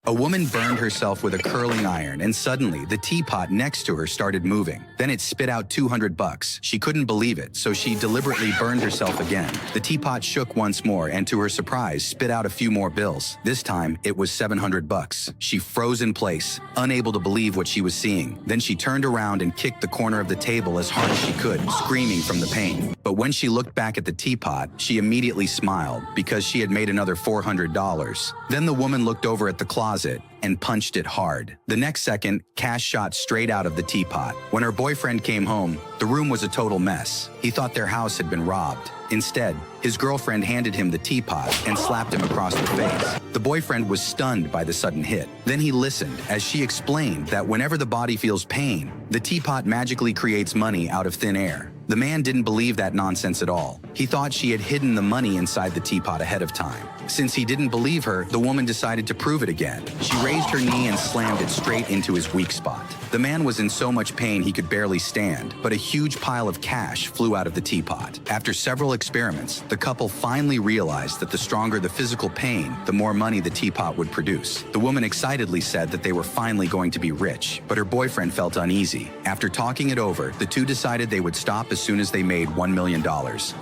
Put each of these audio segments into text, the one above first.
A woman burned herself with a curling iron, and suddenly the teapot next to her started moving. Then it spit out 200 bucks. She couldn't believe it, so she deliberately burned herself again. The teapot shook once more and, to her surprise, spit out a few more bills. This time, it was 700 bucks. She froze in place, unable to believe what she was seeing. Then she turned around and kicked the corner of the table as hard as she could, screaming from the pain. But when she looked back at the teapot, she immediately smiled because she had made another $400. Then the woman looked over at the closet and punched it hard. The next second, cash shot straight out of the teapot. When her boyfriend came home, the room was a total mess. He thought their house had been robbed. Instead, his girlfriend handed him the teapot and slapped him across the face. The boyfriend was stunned by the sudden hit. Then he listened as she explained that whenever the body feels pain, the teapot magically creates money out of thin air. The man didn't believe that nonsense at all. He thought she had hidden the money inside the teapot ahead of time. Since he didn't believe her, the woman decided to prove it again. She raised her knee and slammed it straight into his weak spot. The man was in so much pain he could barely stand, but a huge pile of cash flew out of the teapot. After several experiments, the couple finally realized that the stronger the physical pain, the more money the teapot would produce. The woman excitedly said that they were finally going to be rich, but her boyfriend felt uneasy. After talking it over, the two decided they would stop as soon as they made $1 million.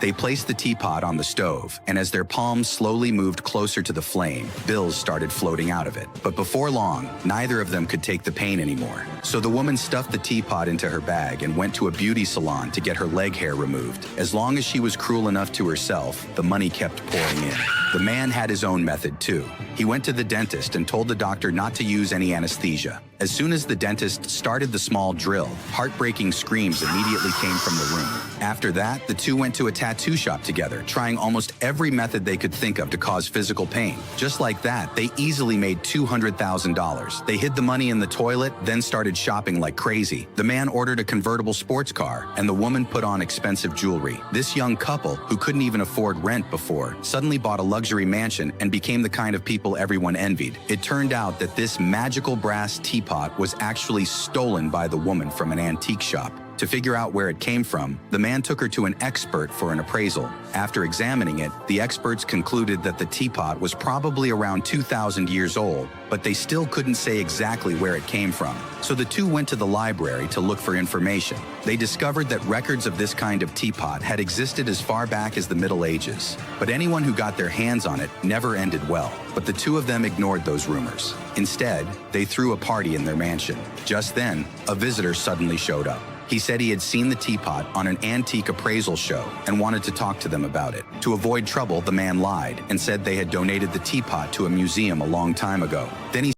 They placed the teapot on the stove, and as their palms slowly moved closer to the flame, bills started floating out of it. But before long, neither of them could take the pain anymore. So the woman stuffed the teapot into her bag and went to a beauty salon to get her leg hair removed. As long as she was cruel enough to herself, the money kept pouring in. The man had his own method too. He went to the dentist and told the doctor not to use any anesthesia. As soon as the dentist started the small drill, heartbreaking screams immediately came from the room. After that, the two went to a tattoo shop together, trying almost every method they could think of to cause physical pain. Just like that, they easily made $200,000. They hid the money in the toilet, then started shopping like crazy. The man ordered a convertible sports car, and the woman put on expensive jewelry. This young couple, who couldn't even afford rent before, suddenly bought a luxury mansion and became the kind of people everyone envied. It turned out that this magical brass teapot was actually stolen by the woman from an antique shop. To figure out where it came from, the man took her to an expert for an appraisal. After examining it, the experts concluded that the teapot was probably around 2,000 years old, but they still couldn't say exactly where it came from. So the two went to the library to look for information. They discovered that records of this kind of teapot had existed as far back as the Middle Ages, but anyone who got their hands on it never ended well. But the two of them ignored those rumors. Instead, they threw a party in their mansion. Just then, a visitor suddenly showed up. He said he had seen the teapot on an antique appraisal show and wanted to talk to them about it. To avoid trouble, the man lied and said they had donated the teapot to a museum a long time ago. Then he